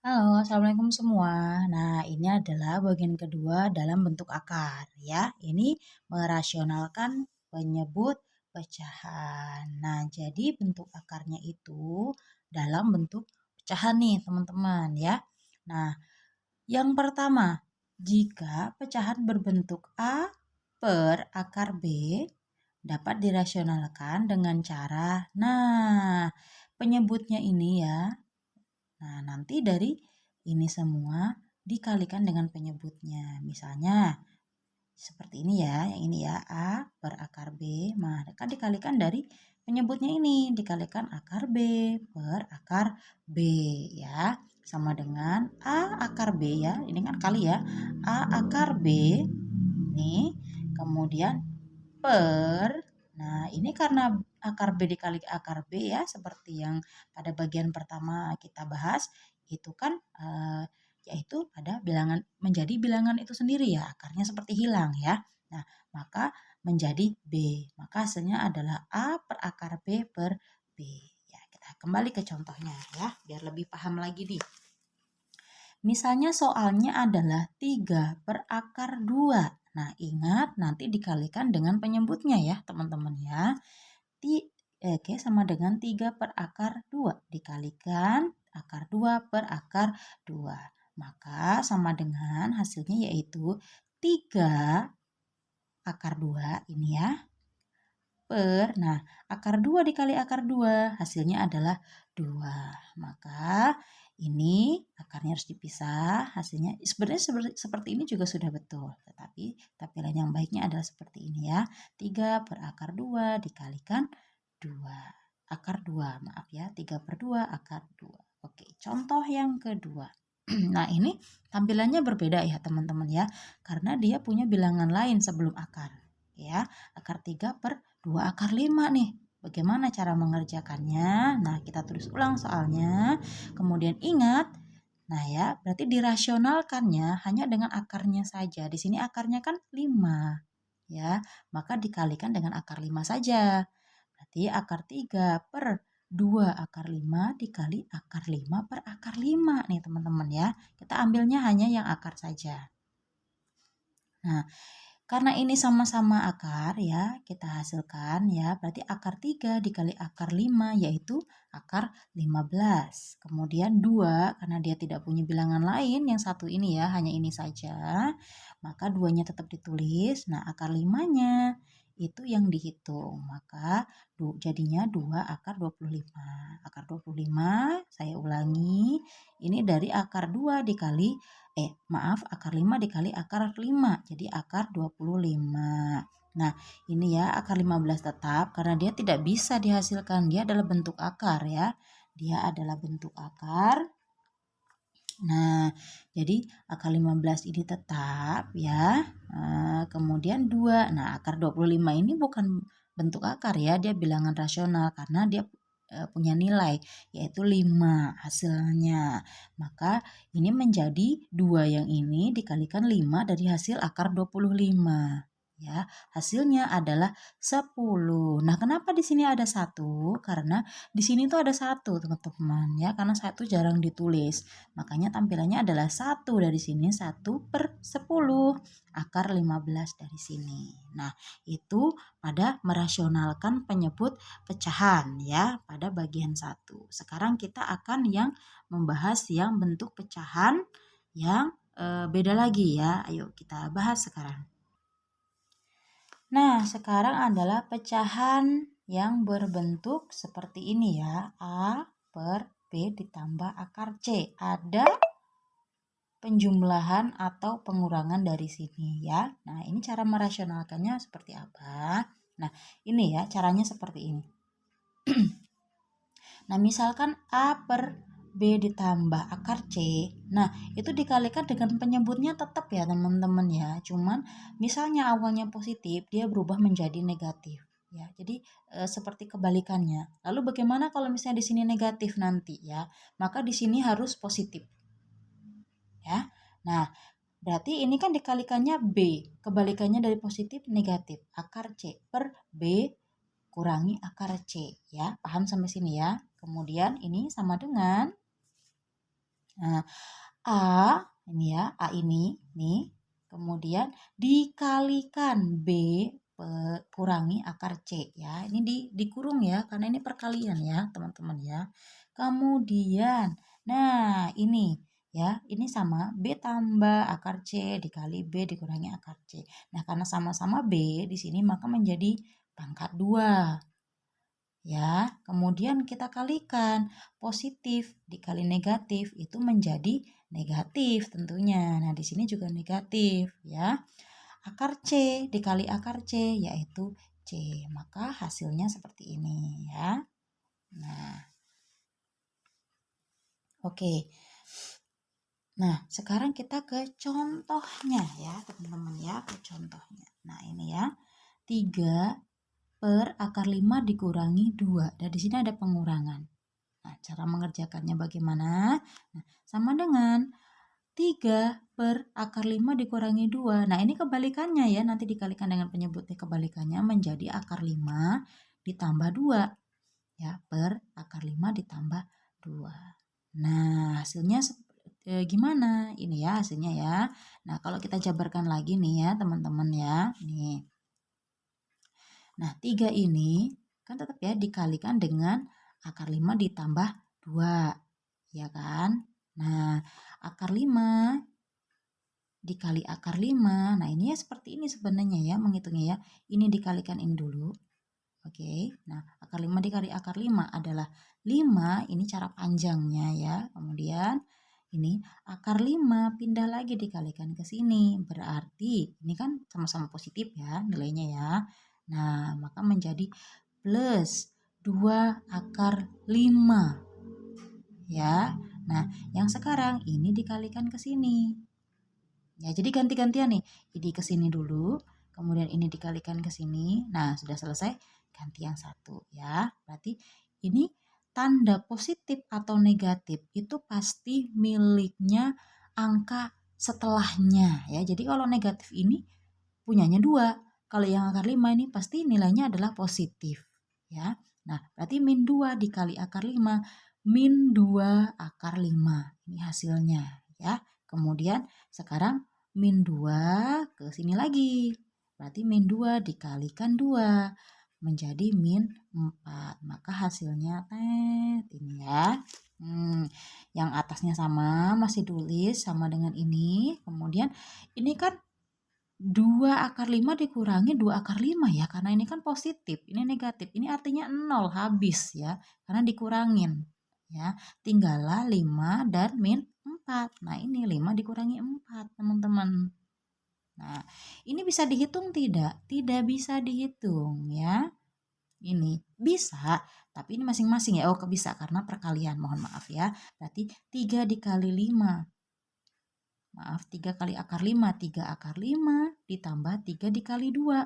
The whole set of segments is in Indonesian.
Halo, assalamualaikum semua. Nah, ini adalah bagian kedua dalam bentuk akar, ya. Ini merasionalkan penyebut pecahan. Nah, jadi bentuk akarnya itu dalam bentuk pecahan nih, teman-teman, ya. Nah, yang pertama, jika pecahan berbentuk A per akar B dapat dirasionalkan dengan cara, nah, penyebutnya ini ya. Nah, nanti dari ini semua dikalikan dengan penyebutnya. Misalnya seperti ini ya, yang ini ya, A per akar B, maka dikalikan dari penyebutnya ini, dikalikan akar B per akar B ya. Sama dengan A akar B ya, ini kan kali ya, A akar B, ini kemudian per, nah ini karena akar B dikali akar B ya, seperti yang pada bagian pertama kita bahas, itu kan yaitu pada bilangan, menjadi bilangan itu sendiri ya, akarnya seperti hilang ya. Nah, maka menjadi B. Maka hasilnya adalah A per akar B per B. Ya, kita kembali ke contohnya ya, biar lebih paham lagi nih. Misalnya soalnya adalah 3 per akar 2. Nah, ingat nanti dikalikan dengan penyebutnya ya, teman-teman ya. Oke, sama dengan 3 per akar 2 dikalikan akar 2 per akar 2. Maka sama dengan hasilnya yaitu 3 akar 2 ini ya, per, nah akar 2 dikali akar 2 hasilnya adalah 2. Maka ini akarnya harus dipisah, hasilnya sebenarnya seperti ini juga sudah betul. Tetapi tampilan yang baiknya adalah seperti ini ya. 3 per akar 2 dikalikan 2. Akar 2, maaf ya. 3 per 2 akar 2. Oke, contoh yang kedua. Nah, ini tampilannya berbeda ya teman-teman ya. Karena dia punya bilangan lain sebelum akar. Ya, akar 3 per 2 akar 5 nih. Bagaimana cara mengerjakannya? Nah, kita tulis ulang soalnya. Kemudian ingat, nah ya, berarti dirasionalkannya hanya dengan akarnya saja. Di sini akarnya kan 5. Ya, maka dikalikan dengan akar 5 saja. Berarti akar 3 per 2 akar 5 dikali akar 5 per akar 5 nih teman-teman ya. Kita ambilnya hanya yang akar saja. Nah, karena ini sama-sama akar ya, kita hasilkan ya, berarti akar 3 dikali akar 5 yaitu akar 15. Kemudian 2, karena dia tidak punya bilangan lain, yang satu ini ya, hanya ini saja, maka 2-nya tetap ditulis. Nah, akar 5-nya itu yang dihitung. Maka jadinya 2 akar 25. Akar 25, saya ulangi, ini dari akar 2 dikali akar 5 dikali akar 5, jadi akar 25. Nah, ini ya akar 15 tetap karena dia tidak bisa dihasilkan, dia adalah bentuk akar ya. Dia adalah bentuk akar. Nah, jadi akar 15 ini tetap ya. Kemudian 2. Nah, akar 25 ini bukan bentuk akar ya, dia bilangan rasional karena dia punya nilai yaitu 5 hasilnya. Maka ini menjadi 2 yang ini dikalikan 5 dari hasil akar 25. Ya, hasilnya adalah 10. Nah, kenapa di sini ada 1? Karena di sini tuh ada 1, teman-teman ya, karena 1 jarang ditulis. Makanya tampilannya adalah 1 dari sini, 1 per 10. Akar 15 dari sini. Nah, itu pada merasionalkan penyebut pecahan ya pada bagian 1. Sekarang kita akan yang membahas yang bentuk pecahan yang beda lagi ya. Ayo kita bahas sekarang. Nah, sekarang adalah pecahan yang berbentuk seperti ini ya. A per B ditambah akar C. Ada penjumlahan atau pengurangan dari sini ya. Nah, ini cara merasionalkannya seperti apa? Nah, ini ya caranya seperti ini. Nah, misalkan A per B ditambah akar C. Nah, itu dikalikan dengan penyebutnya tetap ya teman-teman ya. Cuman misalnya awalnya positif, dia berubah menjadi negatif. Ya, jadi seperti kebalikannya. Lalu bagaimana kalau misalnya di sini negatif nanti ya? Maka di sini harus positif. Ya. Nah, berarti ini kan dikalikannya B. Kebalikannya dari positif negatif. Akar C per B kurangi akar C ya. Paham sampai sini ya? Kemudian ini sama dengan Nah, A ini ya, A ini nih, kemudian dikalikan B kurangi akar C ya. Ini dikurung ya, karena ini perkalian ya, teman-teman ya. Kemudian, nah ini ya, ini sama B tambah akar C dikali B dikurangi akar C. Nah, karena sama-sama B di sini maka menjadi pangkat 2. Ya, kemudian kita kalikan positif dikali negatif itu menjadi negatif tentunya. Nah, di sini juga negatif ya. Akar C dikali akar C yaitu C. Maka hasilnya seperti ini ya. Nah, oke. Nah, sekarang kita ke contohnya ya, teman-teman ya, ke contohnya. Nah, ini ya. 3 per akar 5 dikurangi 2. Dan di sini ada pengurangan. Nah, cara mengerjakannya bagaimana? Nah, sama dengan 3 per akar 5 dikurangi 2. Nah, ini kebalikannya ya. Nanti dikalikan dengan penyebutnya kebalikannya menjadi akar 5 ditambah 2. Ya, per akar 5 ditambah 2. Nah, hasilnya gimana? Ini ya hasilnya ya. Nah, kalau kita jabarkan lagi nih ya, teman-teman ya. Nih. Nah, 3 ini kan tetap ya dikalikan dengan akar 5 ditambah 2. Ya kan? Nah, akar 5 dikali akar 5. Nah, ini ya seperti ini sebenarnya ya menghitungnya ya. Ini dikalikan ini dulu. Oke. Nah, akar 5 dikali akar 5 adalah 5. Ini cara panjangnya ya. Kemudian ini akar 5 pindah lagi dikalikan ke sini. Berarti ini kan sama-sama positif ya nilainya ya. Nah, maka menjadi plus 2 akar 5. Ya. Nah, yang sekarang ini dikalikan ke sini. Ya, jadi ganti-gantian nih. Ini ke sini dulu, kemudian ini dikalikan ke sini. Nah, sudah selesai, ganti yang satu ya. Berarti ini tanda positif atau negatif itu pasti miliknya angka setelahnya ya. Jadi kalau negatif ini punyanya 2. Kalau yang akar 5 ini pasti nilainya adalah positif ya. Nah, berarti min 2 dikali akar 5, min 2 akar 5. Ini hasilnya ya. Kemudian sekarang min 2 ke sini lagi. Berarti min 2 dikalikan 2 menjadi min 4. Maka hasilnya ini ya. Yang atasnya sama, masih tulis sama dengan ini. Kemudian ini kan 2 akar 5 dikurangi 2 akar 5 ya, karena ini kan positif, ini negatif. Ini artinya 0 habis ya, karena dikurangin ya. Tinggallah 5 dan min 4. Nah, ini 5 dikurangi 4, teman-teman. Nah, ini bisa dihitung tidak? Tidak bisa dihitung ya. Ini bisa, tapi ini masing-masing ya. Oh, bisa karena perkalian, mohon maaf ya. Berarti 3 dikali 5. Maaf, 3 kali akar 5. 3 akar 5 ditambah 3 dikali 2,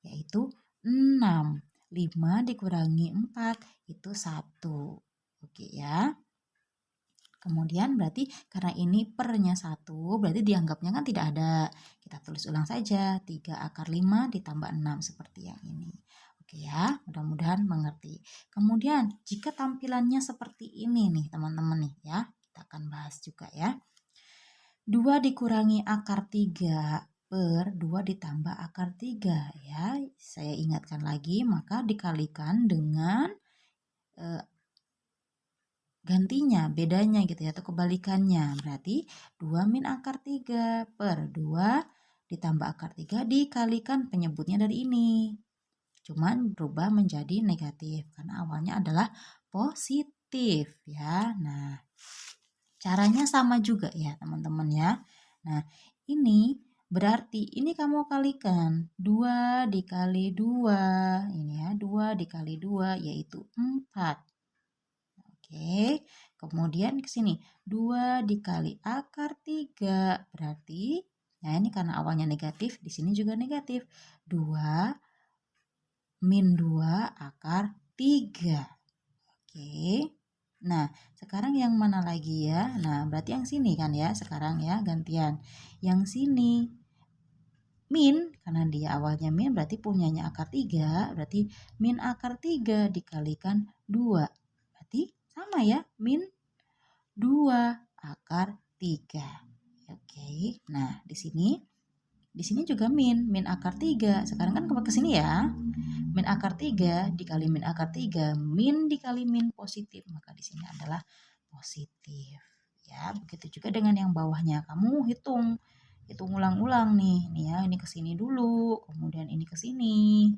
yaitu 6. 5 dikurangi 4 itu 1. Oke ya. Kemudian berarti karena ini pernya 1, berarti dianggapnya kan tidak ada. Kita tulis ulang saja. 3 akar 5 ditambah 6 seperti yang ini. Oke ya, mudah-mudahan mengerti. Kemudian jika tampilannya seperti ini nih teman-teman nih ya. Kita akan bahas juga ya. 2 dikurangi akar 3 per 2 ditambah akar 3 ya. Saya ingatkan lagi, maka dikalikan dengan gantinya, bedanya gitu ya, atau kebalikannya. Berarti 2 min akar 3 per 2 ditambah akar 3 dikalikan penyebutnya dari ini. Cuman berubah menjadi negatif karena awalnya adalah positif ya. Nah, caranya sama juga ya teman-teman ya. Nah, ini berarti ini kamu kalikan 2 dikali 2. Ini ya, 2 dikali 2 yaitu 4. Oke, kemudian ke sini 2 dikali akar 3. Berarti, nah ini karena awalnya negatif, di sini juga negatif. 2 min 2 akar 3. Oke. Nah, sekarang yang mana lagi ya? Nah, berarti yang sini kan ya sekarang ya gantian. Yang sini min, karena dia awalnya min berarti punyanya akar 3. Berarti min akar 3 dikalikan 2. Berarti sama ya, min 2 akar 3. Oke. Nah, di sini juga min akar 3. Sekarang kan ke sini ya. Min akar 3 dikali min akar 3, min dikali min positif, maka di sini adalah positif. Ya, begitu juga dengan yang bawahnya. Kamu hitung ulang-ulang nih. Nih ya, ini ke sini dulu, kemudian ini ke sini.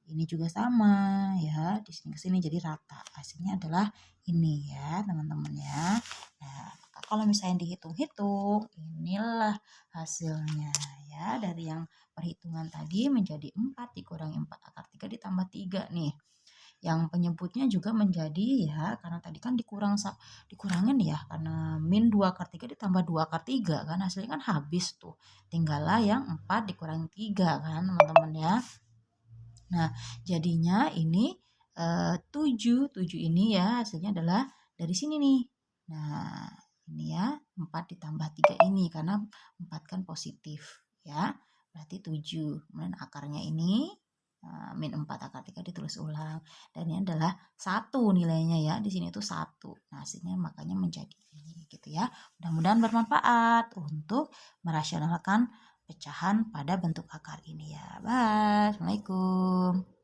Ini juga sama ya, di sini ke sini jadi rata. Hasilnya adalah ini ya, teman-teman ya. Nah, kalau misalnya dihitung-hitung, inilah hasilnya ya, dari yang perhitungan tadi menjadi 4 dikurangi 4 akar 3 ditambah 3 nih. Yang penyebutnya juga menjadi ya, karena tadi kan dikurangin ya, karena min 2 akar 3 ditambah 2 akar 3 kan, hasilnya kan habis tuh. Tinggallah yang 4 dikurangi 3 kan teman-teman ya. Nah, jadinya ini 7 ini ya hasilnya adalah dari sini nih. Nah, ini ya 4 ditambah 3 ini karena 4 kan positif ya. Berarti 7. Kemudian akarnya ini min 4 akar 3 ditulis ulang. Dan ini adalah 1 nilainya ya. Di sini itu 1. Nah, hasilnya makanya menjadi ini gitu ya. Mudah-mudahan bermanfaat untuk merasionalkan pecahan pada bentuk akar ini ya. Bye. Assalamualaikum.